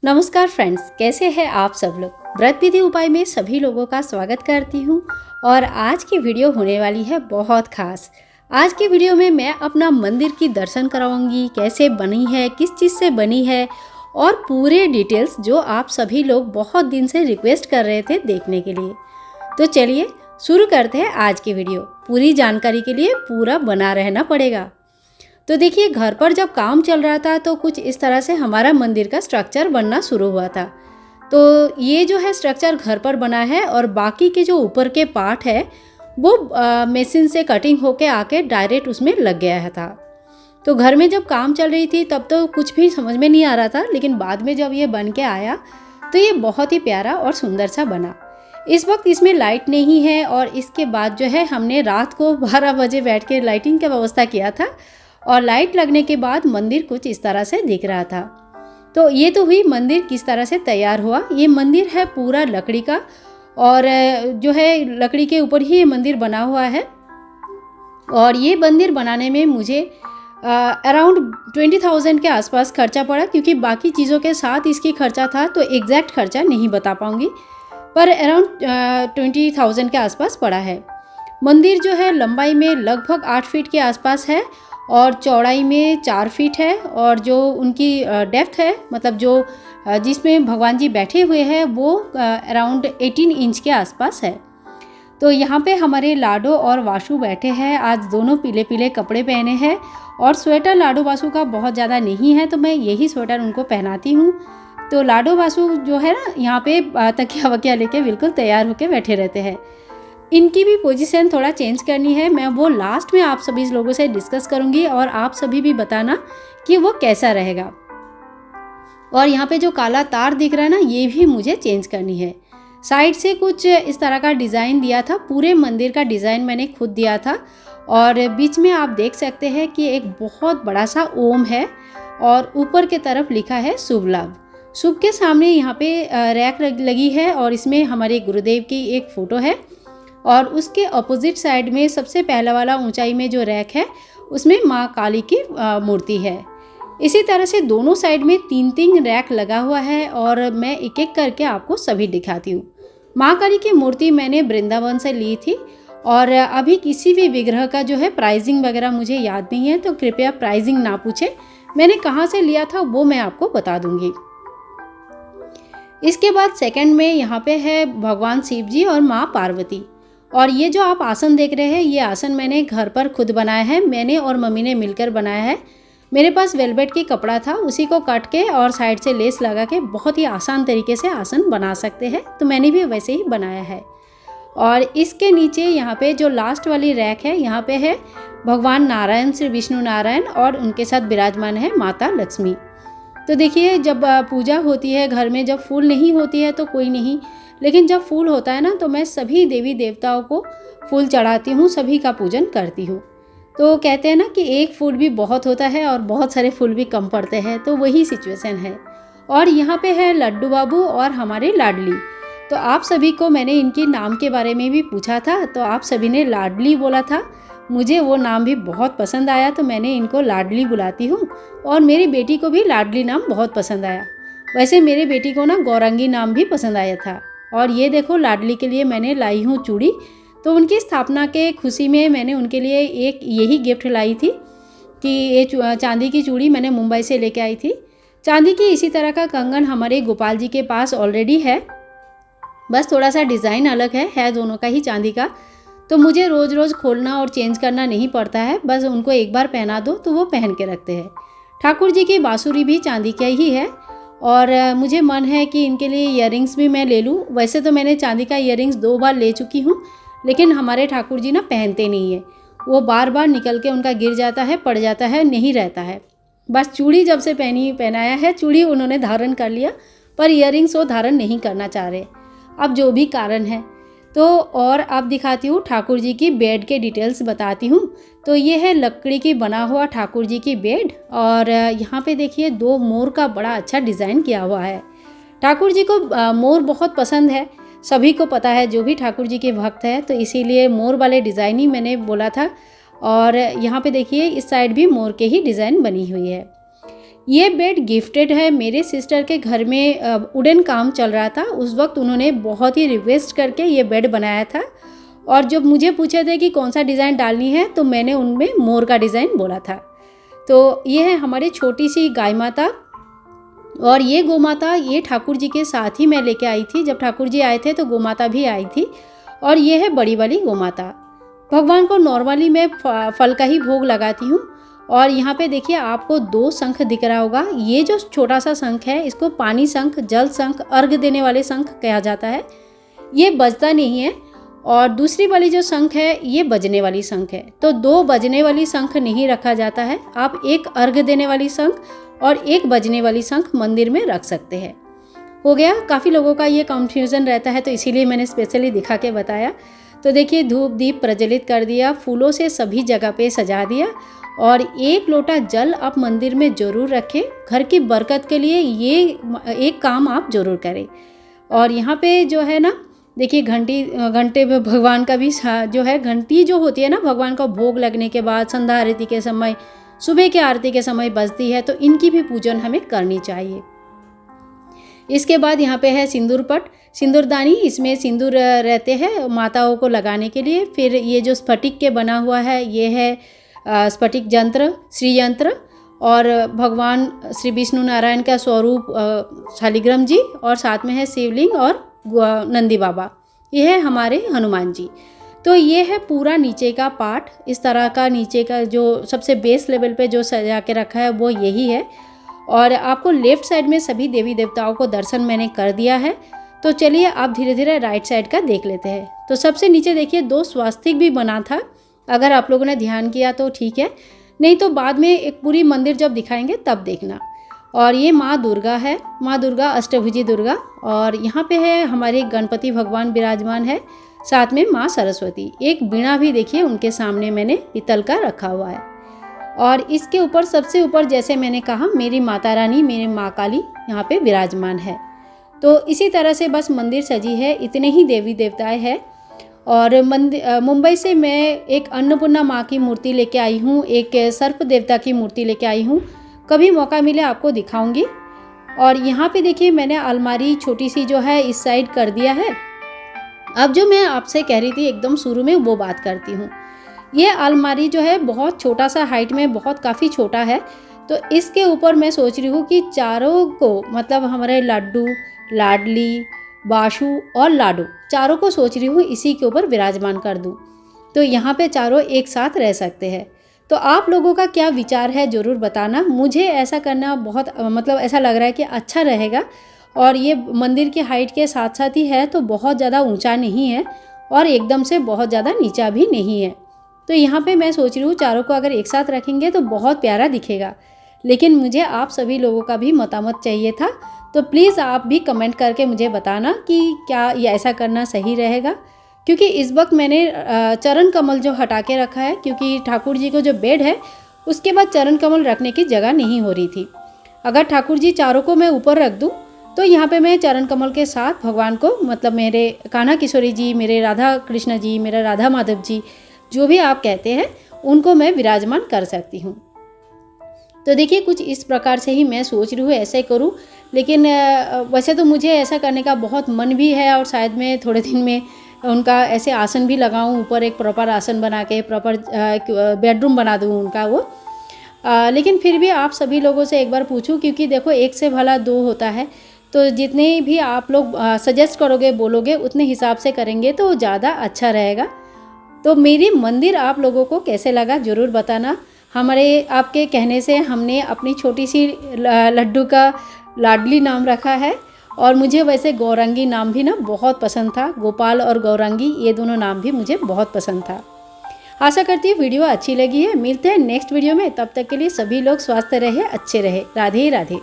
नमस्कार फ्रेंड्स, कैसे हैं आप सब लोग। व्रत विधि उपाय में सभी लोगों का स्वागत करती हूं और आज की वीडियो होने वाली है बहुत खास। आज की वीडियो में मैं अपना मंदिर की दर्शन कराऊंगी, कैसे बनी है, किस चीज़ से बनी है और पूरे डिटेल्स जो आप सभी लोग बहुत दिन से रिक्वेस्ट कर रहे थे देखने के लिए। तो चलिए शुरू करते हैं आज की वीडियो। पूरी जानकारी के लिए पूरा बना रहना पड़ेगा। तो देखिए, घर पर जब काम चल रहा था तो कुछ इस तरह से हमारा मंदिर का स्ट्रक्चर बनना शुरू हुआ था। तो ये जो है स्ट्रक्चर घर पर बना है और बाकी के जो ऊपर के पार्ट है वो मशीन से कटिंग होके आके डायरेक्ट उसमें लग गया था। तो घर में जब काम चल रही थी तब तो कुछ भी समझ में नहीं आ रहा था, लेकिन बाद में जब ये बन के आया तो ये बहुत ही प्यारा और सुंदर सा बना। इस वक्त इसमें लाइट नहीं है और इसके बाद जो है हमने रात को 12 बजे बैठ के लाइटिंग का व्यवस्था किया था और लाइट लगने के बाद मंदिर कुछ इस तरह से दिख रहा था। तो ये तो हुई मंदिर किस तरह से तैयार हुआ। ये मंदिर है पूरा लकड़ी का और जो है लकड़ी के ऊपर ही ये मंदिर बना हुआ है। और ये मंदिर बनाने में मुझे अराउंड 20,000 के आसपास खर्चा पड़ा, क्योंकि बाकी चीज़ों के साथ इसकी खर्चा था तो एग्जैक्ट खर्चा नहीं बता पाऊँगी, पर अराउंड 20,000 के आसपास पड़ा है। मंदिर जो है लंबाई में लगभग 8 फीट के आसपास है और चौड़ाई में 4 फीट है और जो उनकी डेप्थ है, मतलब जो जिसमें भगवान जी बैठे हुए हैं वो अराउंड 18 इंच के आसपास है। तो यहाँ पे हमारे लाडो और वासु बैठे हैं। आज दोनों पीले पीले कपड़े पहने हैं और स्वेटर लाडो वासु का बहुत ज़्यादा नहीं है तो मैं यही स्वेटर उनको पहनाती हूँ। तो लाडो वासु जो है ना, यहाँ पे तकिया वकिया लेके बिल्कुल तैयार होके बैठे रहते हैं। इनकी भी पोजीशन थोड़ा चेंज करनी है, मैं वो लास्ट में आप सभी लोगों से डिस्कस करूंगी और आप सभी भी बताना कि वो कैसा रहेगा। और यहाँ पे जो काला तार दिख रहा है ना, ये भी मुझे चेंज करनी है। साइड से कुछ इस तरह का डिज़ाइन दिया था, पूरे मंदिर का डिज़ाइन मैंने खुद दिया था और बीच में आप देख सकते हैं कि एक बहुत बड़ा सा ओम है और ऊपर के तरफ लिखा है शुभ लाभ। शुभ के सामने यहाँ पे रैक लगी है और इसमें हमारे गुरुदेव की एक फ़ोटो है और उसके अपोजिट साइड में सबसे पहला वाला ऊंचाई में जो रैक है उसमें माँ काली की मूर्ति है। इसी तरह से दोनों साइड में 3-3 रैक लगा हुआ है और मैं एक एक करके आपको सभी दिखाती हूँ। माँ काली की मूर्ति मैंने वृंदावन से ली थी और अभी किसी भी विग्रह का जो है प्राइसिंग वगैरह मुझे याद नहीं है, तो कृपया प्राइसिंग ना पूछे, मैंने कहाँ से लिया था वो मैं आपको बता दूँगी। इसके बाद सेकेंड में यहाँ पे है भगवान शिव जी और माँ पार्वती। और ये जो आप आसन देख रहे हैं, ये आसन मैंने घर पर खुद बनाया है, मैंने और मम्मी ने मिलकर बनाया है। मेरे पास वेलवेट की कपड़ा था, उसी को काट के और साइड से लेस लगा के बहुत ही आसान तरीके से आसन बना सकते हैं, तो मैंने भी वैसे ही बनाया है। और इसके नीचे यहाँ पे जो लास्ट वाली रैक है, यहाँ पे है भगवान नारायण, श्री विष्णु नारायण और उनके साथ विराजमान है माता लक्ष्मी। तो देखिए, जब पूजा होती है घर में, जब फूल नहीं होती है तो कोई नहीं, लेकिन जब फूल होता है ना तो मैं सभी देवी देवताओं को फूल चढ़ाती हूँ, सभी का पूजन करती हूँ। तो कहते हैं ना कि एक फूल भी बहुत होता है और बहुत सारे फूल भी कम पड़ते हैं, तो वही सिचुएशन है। और यहाँ पे है लड्डू बाबू और हमारे लाडली। तो आप सभी को मैंने इनके नाम के बारे में भी पूछा था तो आप सभी ने लाडली बोला था। मुझे वो नाम भी बहुत पसंद आया तो मैंने इनको लाडली बुलाती हूँ और मेरी बेटी को भी लाडली नाम बहुत पसंद आया। वैसे मेरी बेटी को ना गौरंगी नाम भी पसंद आया था। और ये देखो, लाडली के लिए मैंने लाई हूँ चूड़ी। तो उनकी स्थापना के खुशी में मैंने उनके लिए एक यही गिफ्ट लाई थी कि ये चांदी की चूड़ी मैंने मुंबई से लेके आई थी। चांदी की इसी तरह का कंगन हमारे गोपाल जी के पास ऑलरेडी है, बस थोड़ा सा डिज़ाइन अलग है दोनों का ही चांदी का। तो मुझे रोज़ रोज़ खोलना और चेंज करना नहीं पड़ता है, बस उनको एक बार पहना दो तो वो पहन के रखते हैं। ठाकुर जी की बांसुरी भी चांदी का ही है और मुझे मन है कि इनके लिए इयररिंग्स भी मैं ले लूँ। वैसे तो मैंने चांदी का इयररिंग्स 2 बार ले चुकी हूँ, लेकिन हमारे ठाकुर जी ना पहनते नहीं है, वो बार बार निकल के उनका गिर जाता है, पड़ जाता है, नहीं रहता है। बस चूड़ी जब से पहनाया है, चूड़ी उन्होंने धारण कर लिया पर इयररिंग्स वो धारण नहीं करना चाह रहे, अब जो भी कारण है। तो और अब दिखाती हूँ ठाकुर जी की बेड के डिटेल्स बताती हूँ। तो ये है लकड़ी की बना हुआ ठाकुर जी की बेड और यहाँ पे देखिए 2 मोर का बड़ा अच्छा डिज़ाइन किया हुआ है। ठाकुर जी को मोर बहुत पसंद है, सभी को पता है, जो भी ठाकुर जी के भक्त है, तो इसीलिए मोर वाले डिज़ाइन ही मैंने बोला था। और यहाँ पे देखिए इस साइड भी मोर के ही डिज़ाइन बनी हुई है। ये बेड गिफ्टेड है। मेरे सिस्टर के घर में वुडन काम चल रहा था, उस वक्त उन्होंने बहुत ही रिक्वेस्ट करके ये बेड बनाया था। और जब मुझे पूछे थे कि कौन सा डिज़ाइन डालनी है तो मैंने उनमें मोर का डिज़ाइन बोला था। तो ये है हमारी छोटी सी गाय माता। और ये गौ माता ये ठाकुर जी के साथ ही मैं लेके आई थी। जब ठाकुर जी आए थे तो गौ माता भी आई थी। और ये है बड़ी वाली गौ माता। भगवान को नॉर्मली मैं फल का ही भोग लगाती हूँ। और यहाँ पे देखिए आपको 2 शंख दिख रहा होगा। ये जो छोटा सा शंख है इसको पानी शंख, जल शंख, अर्घ देने वाले शंख कहा जाता है। ये बजता नहीं है। और दूसरी वाली जो शंख है ये बजने वाली शंख है। तो 2 बजने वाली शंख नहीं रखा जाता है। आप एक अर्घ देने वाली शंख और एक बजने वाली शंख मंदिर में रख सकते हैं। हो गया। काफ़ी लोगों का ये कन्फ्यूज़न रहता है तो इसीलिए मैंने स्पेशली दिखा के बताया। तो देखिए धूप दीप प्रज्वलित कर दिया, फूलों से सभी जगह पे सजा दिया। और 1 लोटा जल आप मंदिर में ज़रूर रखें। घर की बरकत के लिए ये एक काम आप ज़रूर करें। और यहाँ पे जो है ना देखिए घंटे में भगवान का भी जो है घंटी जो होती है ना भगवान का भोग लगने के बाद संध्या आरती के समय, सुबह के आरती के समय बजती है। तो इनकी भी पूजन हमें करनी चाहिए। इसके बाद यहाँ पे है सिंदूर पट, सिंदूरदानी। इसमें सिंदूर रहते हैं माताओं को लगाने के लिए। फिर ये जो स्फटिक के बना हुआ है ये है स्फटिक यंत्र, श्री यंत्र। और भगवान श्री विष्णु नारायण का स्वरूप शालिग्राम जी, और साथ में है शिवलिंग और नंदी बाबा। ये है हमारे हनुमान जी। तो ये है पूरा नीचे का पार्ट। इस तरह का नीचे का जो सबसे बेस लेवल पे जो सजा के रखा है वो यही है। और आपको लेफ़्ट साइड में सभी देवी देवताओं को दर्शन मैंने कर दिया है। तो चलिए आप धीरे धीरे राइट साइड का देख लेते हैं। तो सबसे नीचे देखिए 2 स्वास्तिक भी बना था। अगर आप लोगों ने ध्यान किया तो ठीक है, नहीं तो बाद में एक पूरी मंदिर जब दिखाएंगे तब देखना। और ये माँ दुर्गा है, माँ दुर्गा अष्टभुजी दुर्गा। और यहाँ पे है हमारे गणपति भगवान विराजमान है, साथ में माँ सरस्वती। एक बीणा भी देखिए उनके सामने मैंने पीतल का रखा हुआ है। और इसके ऊपर सबसे ऊपर जैसे मैंने कहा मेरी माता रानी, मेरी माँ काली यहाँ पे विराजमान है। तो इसी तरह से बस मंदिर सजी है, इतने ही देवी देवताएं हैं। और मुंबई से मैं एक अन्नपूर्णा माँ की मूर्ति लेके आई हूँ, एक सर्प देवता की मूर्ति लेके आई हूँ। कभी मौका मिले आपको दिखाऊंगी। और यहाँ पे देखिए मैंने अलमारी छोटी सी जो है इस साइड कर दिया है। अब जो मैं आपसे कह रही थी एकदम शुरू में वो बात करती हूँ। ये अलमारी जो है बहुत छोटा सा हाइट में, बहुत काफ़ी छोटा है। तो इसके ऊपर मैं सोच रही हूँ कि चारों को, मतलब हमारे लड्डू, लाडली, बाशु और लाडू, चारों को सोच रही हूँ इसी के ऊपर विराजमान कर दूँ। तो यहाँ पे चारों एक साथ रह सकते हैं। तो आप लोगों का क्या विचार है ज़रूर बताना। मुझे ऐसा करना बहुत मतलब ऐसा लग रहा है कि अच्छा रहेगा। और ये मंदिर की हाइट के साथ साथ ही है, तो बहुत ज़्यादा ऊंचा नहीं है और एकदम से बहुत ज़्यादा नीचा भी नहीं है। तो यहाँ पे मैं सोच रही हूँ चारों को अगर एक साथ रखेंगे तो बहुत प्यारा दिखेगा। लेकिन मुझे आप सभी लोगों का भी मतामत चाहिए था। तो प्लीज़ आप भी कमेंट करके मुझे बताना कि क्या ये ऐसा करना सही रहेगा। क्योंकि इस वक्त मैंने चरण कमल जो हटा के रखा है, क्योंकि ठाकुर जी को जो बेड है उसके बाद चरण कमल रखने की जगह नहीं हो रही थी। अगर ठाकुर जी चारों को मैं ऊपर रख दूं तो यहाँ पे मैं चरण कमल के साथ भगवान को, मतलब मेरे कान्हा किशोरी जी, मेरे राधा कृष्ण जी, मेरा राधा माधव जी, जो भी आप कहते हैं, उनको मैं विराजमान कर सकती हूँ। तो देखिए कुछ इस प्रकार से ही मैं सोच रही हूँ ऐसे करूँ। लेकिन वैसे तो मुझे ऐसा करने का बहुत मन भी है और शायद मैं थोड़े दिन में उनका ऐसे आसन भी लगाऊं, ऊपर एक प्रॉपर आसन बना के प्रॉपर बेडरूम बना दूं उनका वो। लेकिन फिर भी आप सभी लोगों से एक बार पूछूं, क्योंकि देखो एक से भला 2 होता है। तो जितने भी आप लोग सजेस्ट करोगे, बोलोगे, उतने हिसाब से करेंगे तो ज़्यादा अच्छा रहेगा। तो मेरी मंदिर आप लोगों को कैसे लगा ज़रूर बताना। हमारे आपके कहने से हमने अपनी छोटी सी लड्डू का लाडली नाम रखा है। और मुझे वैसे गौरंगी नाम भी ना बहुत पसंद था। गोपाल और गौरंगी ये दोनों नाम भी मुझे बहुत पसंद था। आशा करती हूँ वीडियो अच्छी लगी है। मिलते हैं नेक्स्ट वीडियो में। तब तक के लिए सभी लोग स्वस्थ रहे, अच्छे रहे। राधे राधे।